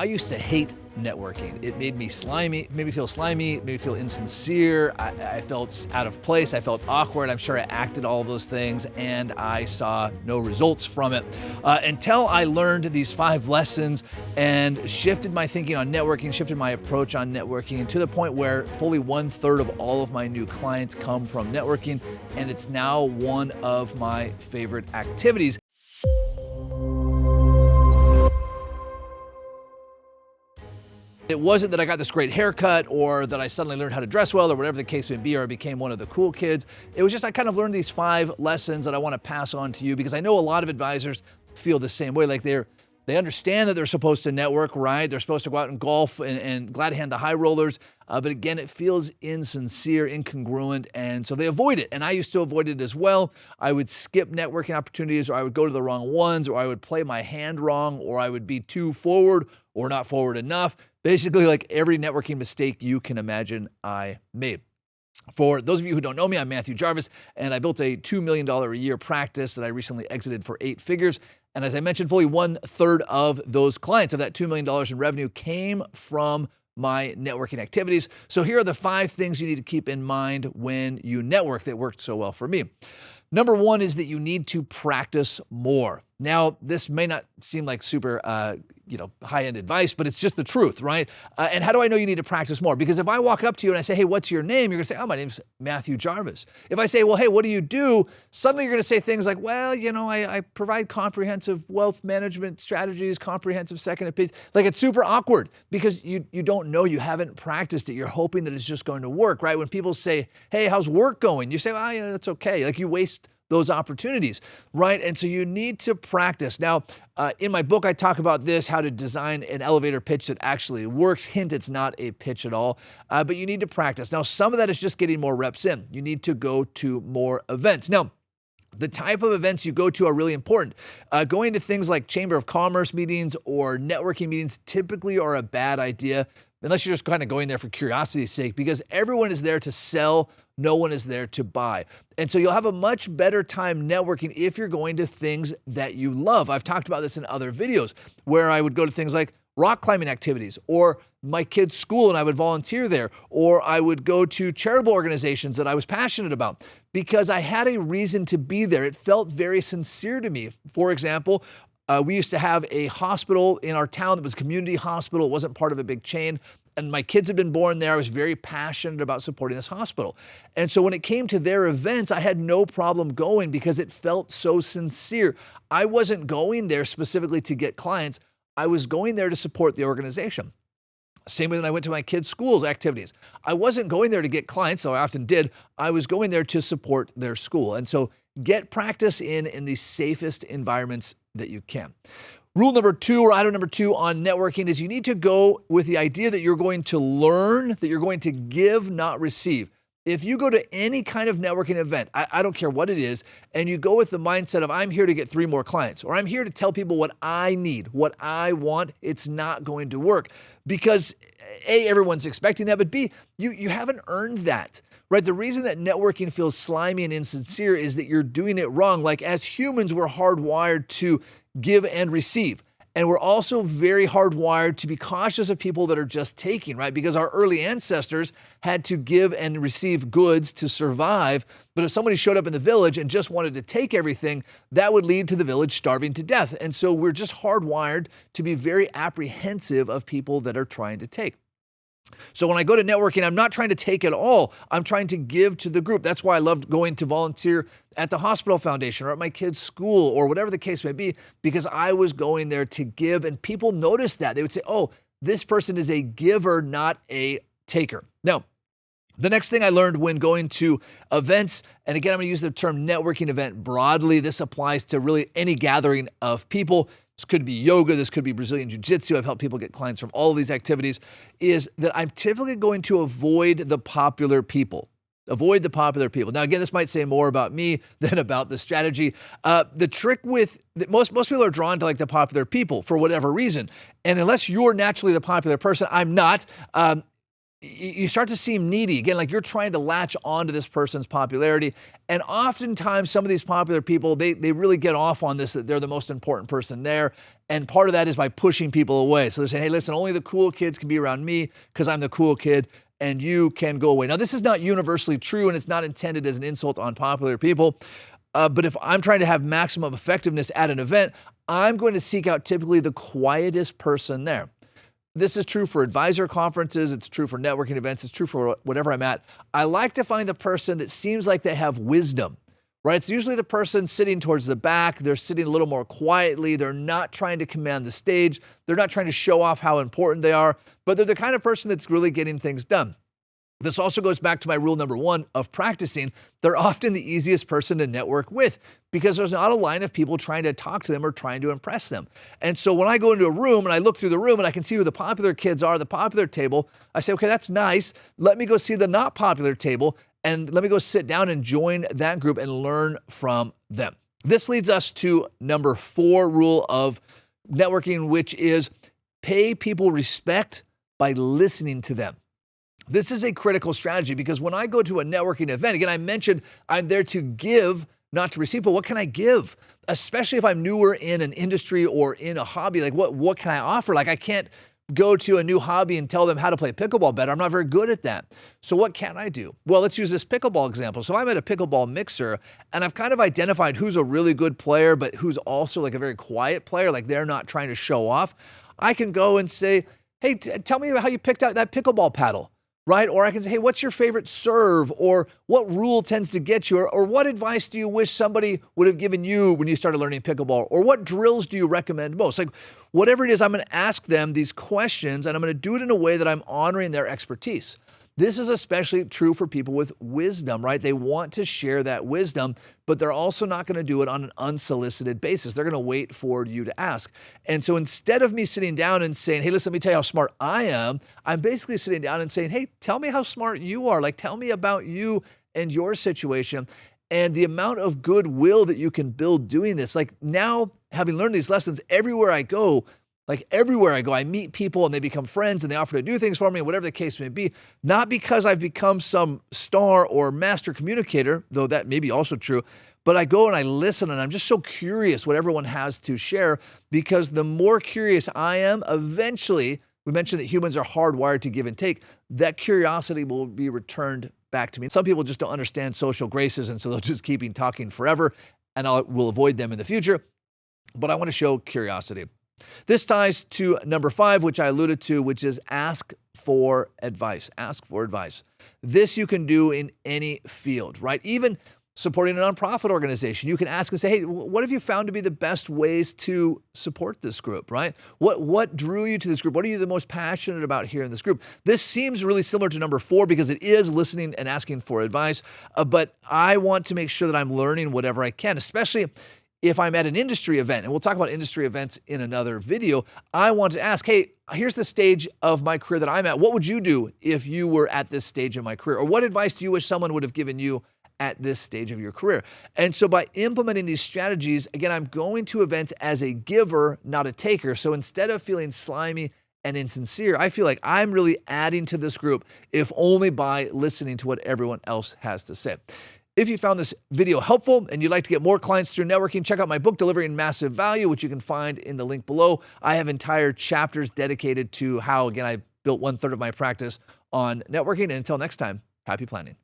I used to hate networking. It made me slimy, it made me feel slimy, it made me feel insincere. I felt out of place. I felt awkward. I'm sure I acted all of those things and I saw no results from it until I learned these 5 lessons and shifted my thinking on networking, shifted my approach on networking, and to the point where fully 1/3 of all of my new clients come from networking. And it's now one of my favorite activities. It wasn't that I got this great haircut or that I suddenly learned how to dress well or whatever the case may be, or I became one of the cool kids. It was just I kind of learned these 5 lessons that I want to pass on to you because I know a lot of advisors feel the same way. Like they understand that they're supposed to network, right? They're supposed to go out and golf and glad hand the high rollers. But again, it feels insincere, incongruent, and so they avoid it. And I used to avoid it as well. I would skip networking opportunities, or I would go to the wrong ones, or I would play my hand wrong, or I would be too forward or not forward enough. Basically, like every networking mistake you can imagine I made. For those of you who don't know me, I'm Matthew Jarvis, and I built a $2 million a year practice that I recently exited for 8 figures. And as I mentioned, fully 1/3 of those clients of that $2 million in revenue came from my networking activities. So here are the 5 things you need to keep in mind when you network that worked so well for me. Number 1 is that you need to practice more. Now, this may not seem like super, high-end advice, but it's just the truth, right? And how do I know you need to practice more? Because if I walk up to you and I say, hey, what's your name? You're gonna say, oh, my name's Matthew Jarvis. If I say, well, hey, what do you do? Suddenly you're gonna say things like, well, I provide comprehensive wealth management strategies, comprehensive second opinions. Like it's super awkward because you don't know, you haven't practiced it. You're hoping that it's just going to work, right? When people say, hey, how's work going? You say, well, that's okay. Like you waste those opportunities, right? And so you need to practice. Now, in my book, I talk about this, how to design an elevator pitch that actually works. Hint, it's not a pitch at all, but you need to practice. Now, some of that is just getting more reps in. You need to go to more events. Now, the type of events you go to are really important. Going to things like Chamber of Commerce meetings or networking meetings typically are a bad idea, unless you're just kind of going there for curiosity's sake, because everyone is there to sell. No one is there to buy. And so you'll have a much better time networking if you're going to things that you love. I've talked about this in other videos where I would go to things like rock climbing activities or my kids' school and I would volunteer there, or I would go to charitable organizations that I was passionate about because I had a reason to be there. It felt very sincere to me. For example, we used to have a hospital in our town that was a community hospital. It wasn't part of a big chain. And my kids had been born there. I was very passionate about supporting this hospital. And so when it came to their events, I had no problem going because it felt so sincere. I wasn't going there specifically to get clients. I was going there to support the organization. Same way when I went to my kids' schools activities. I wasn't going there to get clients, though I often did. I was going there to support their school. And so get practice in the safest environments that you can. Rule number 2, or item number 2 on networking is you need to go with the idea that you're going to learn, that you're going to give, not receive. If you go to any kind of networking event, I don't care what it is, and you go with the mindset of I'm here to get 3 more clients, or I'm here to tell people what I need, what I want, it's not going to work. Because A, everyone's expecting that, but B, you haven't earned that. Right? The reason that networking feels slimy and insincere is that you're doing it wrong. Like as humans, we're hardwired to give and receive. And we're also very hardwired to be cautious of people that are just taking, right? Because our early ancestors had to give and receive goods to survive. But if somebody showed up in the village and just wanted to take everything, that would lead to the village starving to death. And so we're just hardwired to be very apprehensive of people that are trying to take. So when I go to networking, I'm not trying to take it all. I'm trying to give to the group. That's why I loved going to volunteer at the hospital foundation or at my kids' school or whatever the case may be, because I was going there to give and people noticed that. They would say, oh, this person is a giver, not a taker. Now, the next thing I learned when going to events, and again, I'm going to use the term networking event broadly. This applies to really any gathering of people. This could be yoga, this could be Brazilian Jiu-Jitsu. I've helped people get clients from all of these activities, is that I'm typically going to avoid the popular people. Avoid the popular people. Now, again, this might say more about me than about the strategy. The trick with most people are drawn to like the popular people for whatever reason. And unless you're naturally the popular person, I'm not. you start to seem needy. Again, like you're trying to latch onto this person's popularity. And oftentimes some of these popular people, they really get off on this, that they're the most important person there. And part of that is by pushing people away. So they're saying, hey, listen, only the cool kids can be around me because I'm the cool kid and you can go away. Now, this is not universally true and it's not intended as an insult on popular people. But if I'm trying to have maximum effectiveness at an event, I'm going to seek out typically the quietest person there. This is true for advisor conferences. It's true for networking events. It's true for whatever I'm at. I like to find the person that seems like they have wisdom, right? It's usually the person sitting towards the back. They're sitting a little more quietly. They're not trying to command the stage. They're not trying to show off how important they are, but they're the kind of person that's really getting things done. This also goes back to my rule number 1 of practicing. They're often the easiest person to network with because there's not a line of people trying to talk to them or trying to impress them. And so when I go into a room and I look through the room and I can see who the popular kids are, the popular table, I say, okay, that's nice. Let me go see the not popular table and let me go sit down and join that group and learn from them. This leads us to number 4 rule of networking, which is pay people respect by listening to them. This is a critical strategy because when I go to a networking event, again, I mentioned I'm there to give, not to receive, but what can I give? Especially if I'm newer in an industry or in a hobby, like what can I offer? Like I can't go to a new hobby and tell them how to play pickleball better. I'm not very good at that. So what can I do? Well, let's use this pickleball example. So I'm at a pickleball mixer and I've kind of identified who's a really good player, but who's also like a very quiet player, like they're not trying to show off. I can go and say, hey, tell me about how you picked out that pickleball paddle. Right? Or I can say, hey, what's your favorite serve? Or what rule tends to get you? Or what advice do you wish somebody would have given you when you started learning pickleball? Or what drills do you recommend most? Like whatever it is, I'm going to ask them these questions and I'm going to do it in a way that I'm honoring their expertise. This is especially true for people with wisdom, right? They want to share that wisdom, but they're also not going to do it on an unsolicited basis. They're going to wait for you to ask. And so instead of me sitting down and saying, hey, listen, let me tell you how smart I am, I'm basically sitting down and saying, hey, tell me how smart you are. Like, tell me about you and your situation and the amount of goodwill that you can build doing this. Like now, having learned these lessons, everywhere I go, I meet people and they become friends and they offer to do things for me, whatever the case may be, not because I've become some star or master communicator, though that may be also true, but I go and I listen and I'm just so curious what everyone has to share because the more curious I am, eventually, we mentioned that humans are hardwired to give and take, that curiosity will be returned back to me. Some people just don't understand social graces and so they'll just keep talking forever and will avoid them in the future, but I want to show curiosity. This ties to number 5, which I alluded to, which is ask for advice. Ask for advice. This you can do in any field, right? Even supporting a nonprofit organization, you can ask and say, hey, what have you found to be the best ways to support this group, right? What drew you to this group? What are you the most passionate about here in this group? This seems really similar to number 4 because it is listening and asking for advice, but I want to make sure that I'm learning whatever I can, especially if I'm at an industry event, and we'll talk about industry events in another video, I want to ask, hey, here's the stage of my career that I'm at. What would you do if you were at this stage of my career? Or what advice do you wish someone would have given you at this stage of your career? And so by implementing these strategies, again, I'm going to events as a giver, not a taker. So instead of feeling slimy and insincere, I feel like I'm really adding to this group, if only by listening to what everyone else has to say. If you found this video helpful and you'd like to get more clients through networking, check out my book, Delivering Massive Value, which you can find in the link below. I have entire chapters dedicated to how, again, I built 1/3 of my practice on networking. And until next time, happy planning.